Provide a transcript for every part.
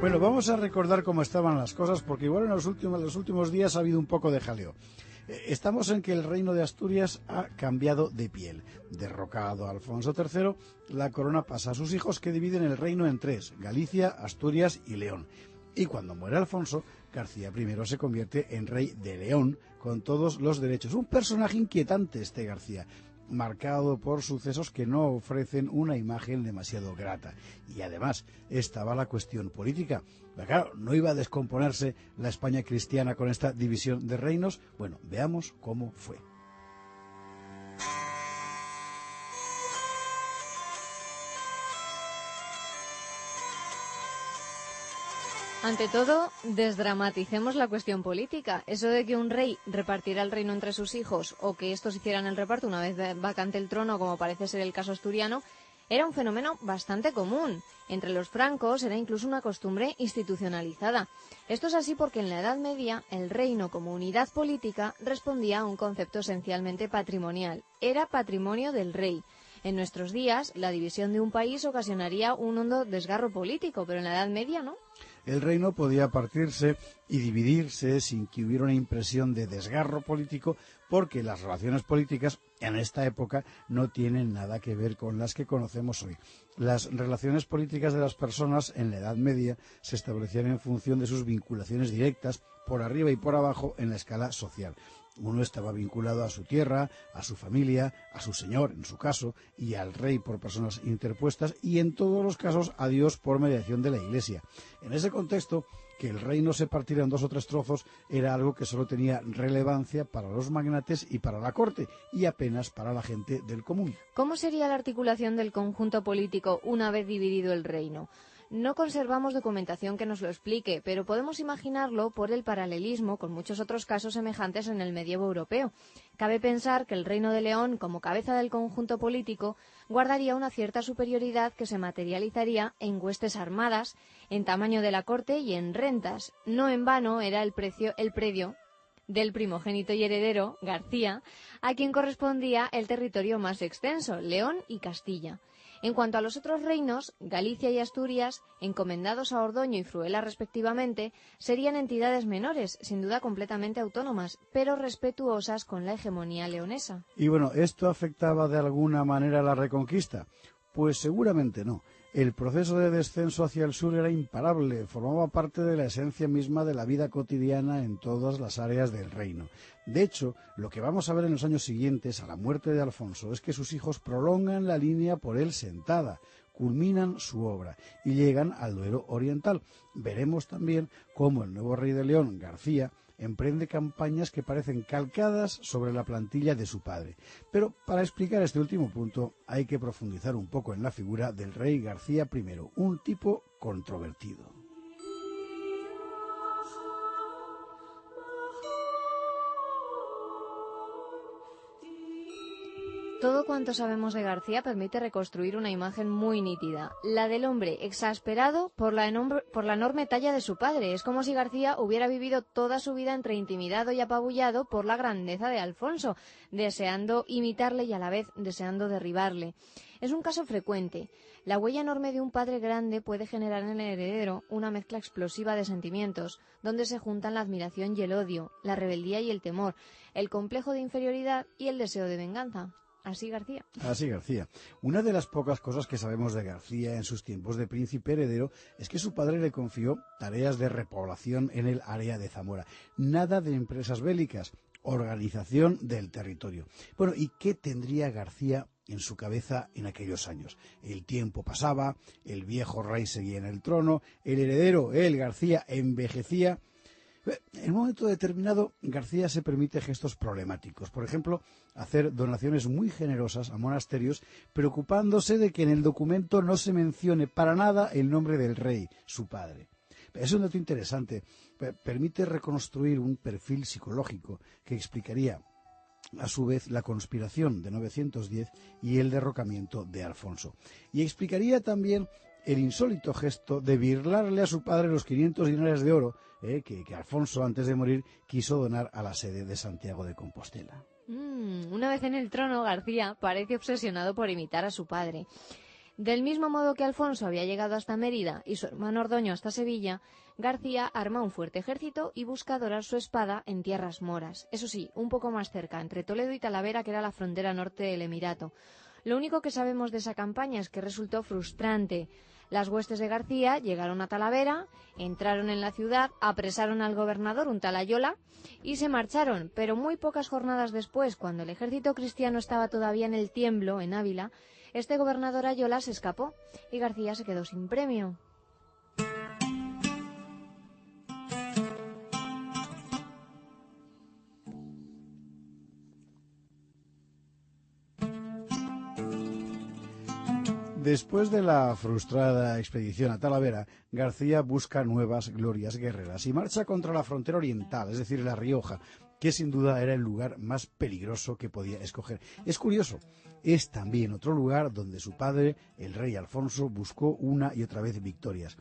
Bueno, vamos a recordar cómo estaban las cosas, porque igual en los últimos días ha habido un poco de jaleo. Estamos en que el reino de Asturias ha cambiado de piel. Derrocado Alfonso III, la corona pasa a sus hijos, que dividen el reino en tres: Galicia, Asturias y León. Y cuando muere Alfonso, García I se convierte en rey de León, con todos los derechos. Un personaje inquietante este García, marcado por sucesos que no ofrecen una imagen demasiado grata. Y además estaba la cuestión política. Pero claro, ¿no iba a descomponerse la España cristiana con esta división de reinos? Bueno, veamos cómo fue. Ante todo, desdramaticemos la cuestión política. Eso de que un rey repartiera el reino entre sus hijos o que estos hicieran el reparto una vez vacante el trono, como parece ser el caso asturiano, era un fenómeno bastante común. Entre los francos era incluso una costumbre institucionalizada. Esto es así porque en la Edad Media el reino como unidad política respondía a un concepto esencialmente patrimonial. Era patrimonio del rey. En nuestros días, la división de un país ocasionaría un hondo desgarro político, pero en la Edad Media no. El reino podía partirse y dividirse sin que hubiera una impresión de desgarro político, porque las relaciones políticas en esta época no tienen nada que ver con las que conocemos hoy. Las relaciones políticas de las personas en la Edad Media se establecían en función de sus vinculaciones directas por arriba y por abajo en la escala social. Uno estaba vinculado a su tierra, a su familia, a su señor, en su caso, y al rey por personas interpuestas, y en todos los casos a Dios por mediación de la Iglesia. En ese contexto, que el reino se partiera en 2 o 3 trozos era algo que solo tenía relevancia para los magnates y para la corte, y apenas para la gente del común. ¿Cómo sería la articulación del conjunto político una vez dividido el reino? No conservamos documentación que nos lo explique, pero podemos imaginarlo por el paralelismo con muchos otros casos semejantes en el medievo europeo. Cabe pensar que el Reino de León, como cabeza del conjunto político, guardaría una cierta superioridad que se materializaría en huestes armadas, en tamaño de la corte y en rentas. No en vano era el predio del primogénito y heredero, García, a quien correspondía el territorio más extenso, León y Castilla. En cuanto a los otros reinos, Galicia y Asturias, encomendados a Ordoño y Fruela respectivamente, serían entidades menores, sin duda completamente autónomas, pero respetuosas con la hegemonía leonesa. Y bueno, ¿esto afectaba de alguna manera a la Reconquista? Pues seguramente no. El proceso de descenso hacia el sur era imparable, formaba parte de la esencia misma de la vida cotidiana en todas las áreas del reino. De hecho, lo que vamos a ver en los años siguientes a la muerte de Alfonso es que sus hijos prolongan la línea por él sentada, culminan su obra y llegan al Duero oriental. Veremos también cómo el nuevo rey de León, García, emprende campañas que parecen calcadas sobre la plantilla de su padre. Pero para explicar este último punto hay que profundizar un poco en la figura del rey García I, un tipo controvertido. Todo cuanto sabemos de García permite reconstruir una imagen muy nítida, la del hombre exasperado por la enorme talla de su padre. Es como si García hubiera vivido toda su vida entre intimidado y apabullado por la grandeza de Alfonso, deseando imitarle y a la vez deseando derribarle. Es un caso frecuente. La huella enorme de un padre grande puede generar en el heredero una mezcla explosiva de sentimientos, donde se juntan la admiración y el odio, la rebeldía y el temor, el complejo de inferioridad y el deseo de venganza. Así García. Así García. Una de las pocas cosas que sabemos de García en sus tiempos de príncipe heredero es que su padre le confió tareas de repoblación en el área de Zamora. Nada de empresas bélicas, organización del territorio. Bueno, ¿y qué tendría García en su cabeza en aquellos años? El tiempo pasaba, el viejo rey seguía en el trono, el heredero, él, García, envejecía. En un momento determinado, García se permite gestos problemáticos. Por ejemplo, hacer donaciones muy generosas a monasterios, preocupándose de que en el documento no se mencione para nada el nombre del rey, su padre. Es un dato interesante. Permite reconstruir un perfil psicológico que explicaría, a su vez, la conspiración de 910 y el derrocamiento de Alfonso. Y explicaría también el insólito gesto de birlarle a su padre los 500 dinares de oro que Alfonso, antes de morir, quiso donar a la sede de Santiago de Compostela. Una vez en el trono, García parece obsesionado por imitar a su padre. Del mismo modo que Alfonso había llegado hasta Mérida y su hermano Ordoño hasta Sevilla, García arma un fuerte ejército y busca dorar su espada en tierras moras. Eso sí, un poco más cerca, entre Toledo y Talavera, que era la frontera norte del Emirato. Lo único que sabemos de esa campaña es que resultó frustrante. Las huestes de García llegaron a Talavera, entraron en la ciudad, apresaron al gobernador, un tal Ayola, y se marcharon. Pero muy pocas jornadas después, cuando el ejército cristiano estaba todavía en el tiemblo, en Ávila, este gobernador Ayola se escapó y García se quedó sin premio. Después de la frustrada expedición a Talavera, García busca nuevas glorias guerreras y marcha contra la frontera oriental, es decir, La Rioja, que sin duda era el lugar más peligroso que podía escoger. Es curioso, es también otro lugar donde su padre, el rey Alfonso, buscó una y otra vez victorias.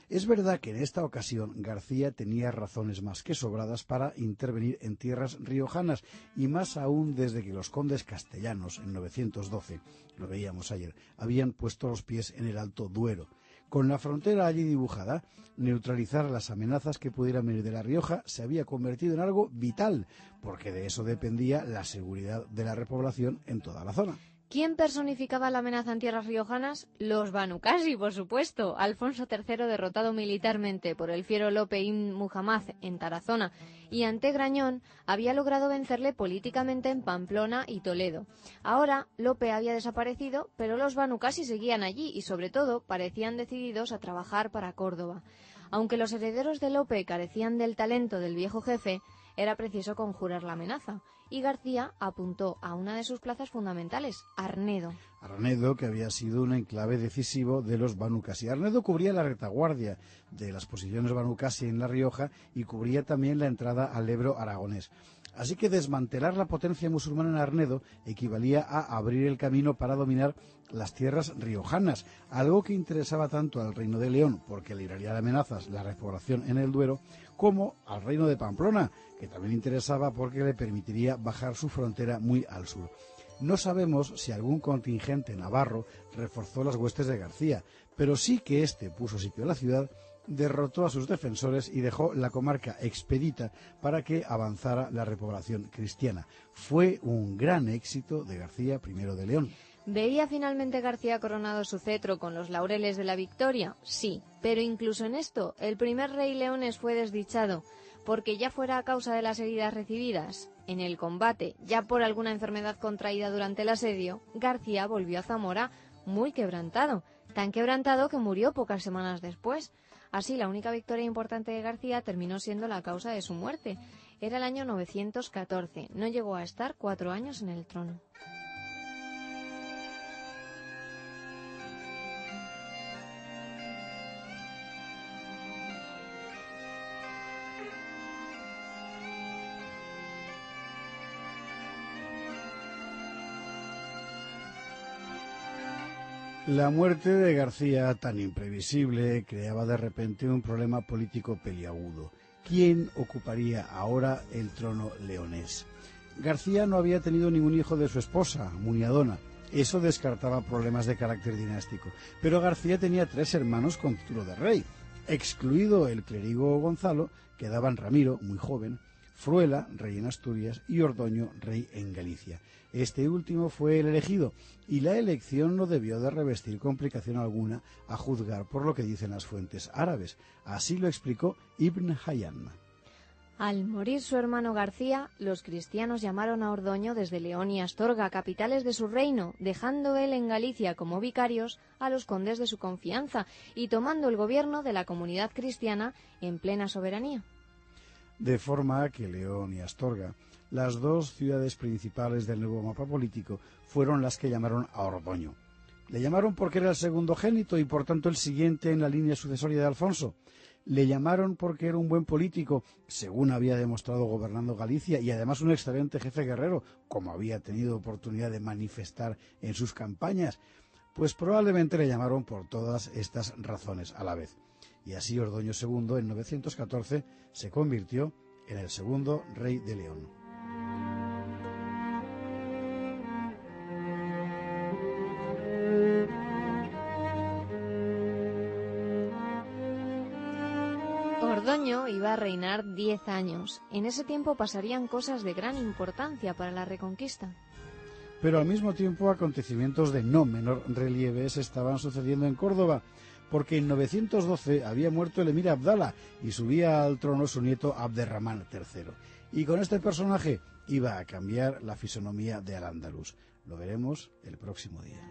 Es verdad que en esta ocasión García tenía razones más que sobradas para intervenir en tierras riojanas, y más aún desde que los condes castellanos, en 912, lo veíamos ayer, habían puesto los pies en el Alto Duero. Con la frontera allí dibujada, neutralizar las amenazas que pudieran venir de La Rioja se había convertido en algo vital, porque de eso dependía la seguridad de la repoblación en toda la zona. ¿Quién personificaba la amenaza en tierras riojanas? Los Banu Qasi, por supuesto. Alfonso III, derrotado militarmente por el fiero Lope ibn Muhammad en Tarazona y ante Grañón, había logrado vencerle políticamente en Pamplona y Toledo. Ahora Lope había desaparecido, pero los Banu Qasi seguían allí y, sobre todo, parecían decididos a trabajar para Córdoba. Aunque los herederos de Lope carecían del talento del viejo jefe, era preciso conjurar la amenaza, y García apuntó a una de sus plazas fundamentales, Arnedo. Arnedo, que había sido un enclave decisivo de los Banu Qasi. Arnedo cubría la retaguardia de las posiciones Banu Qasi en La Rioja y cubría también la entrada al Ebro aragonés. Así que desmantelar la potencia musulmana en Arnedo equivalía a abrir el camino para dominar las tierras riojanas, algo que interesaba tanto al Reino de León, porque libraría de amenazas la repoblación en el Duero, como al Reino de Pamplona, que también interesaba porque le permitiría bajar su frontera muy al sur. No sabemos si algún contingente navarro reforzó las huestes de García, pero sí que éste puso sitio a la ciudad, derrotó a sus defensores y dejó la comarca expedita para que avanzara la repoblación cristiana. Fue un gran éxito de García I de León. ¿Veía finalmente García coronado su cetro con los laureles de la victoria? Sí, pero incluso en esto, el primer rey leones fue desdichado, porque ya fuera a causa de las heridas recibidas en el combate, ya por alguna enfermedad contraída durante el asedio, García volvió a Zamora muy quebrantado, tan quebrantado que murió pocas semanas después. Así, la única victoria importante de García terminó siendo la causa de su muerte. Era el año 914, no llegó a estar 4 años en el trono. La muerte de García, tan imprevisible, creaba de repente un problema político peliagudo. ¿Quién ocuparía ahora el trono leonés? García no había tenido ningún hijo de su esposa, Muniadona. Eso descartaba problemas de carácter dinástico. Pero García tenía 3 hermanos con título de rey. Excluido el clérigo Gonzalo, quedaban Ramiro, muy joven, Fruela, rey en Asturias, y Ordoño, rey en Galicia. Este último fue el elegido, y la elección no debió de revestir complicación alguna a juzgar por lo que dicen las fuentes árabes. Así lo explicó Ibn Hayyan. Al morir su hermano García, los cristianos llamaron a Ordoño desde León y Astorga, capitales de su reino, dejando él en Galicia como vicarios a los condes de su confianza y tomando el gobierno de la comunidad cristiana en plena soberanía. De forma que León y Astorga, las 2 ciudades principales del nuevo mapa político, fueron las que llamaron a Ordoño. Le llamaron porque era el segundogénito y por tanto el siguiente en la línea sucesoria de Alfonso. Le llamaron porque era un buen político, según había demostrado gobernando Galicia, y además un excelente jefe guerrero, como había tenido oportunidad de manifestar en sus campañas. Pues probablemente le llamaron por todas estas razones a la vez. Y así Ordoño II, en 914, se convirtió en el segundo rey de León. iba a reinar 10 años. En ese tiempo pasarían cosas de gran importancia para la Reconquista. Pero al mismo tiempo acontecimientos de no menor relieve se estaban sucediendo en Córdoba, porque en 912 había muerto el emir Abdala y subía al trono su nieto Abderramán III. Y con este personaje iba a cambiar la fisonomía de Al-Ándalus. Lo veremos el próximo día.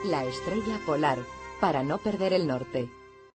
La estrella polar, para no perder el norte.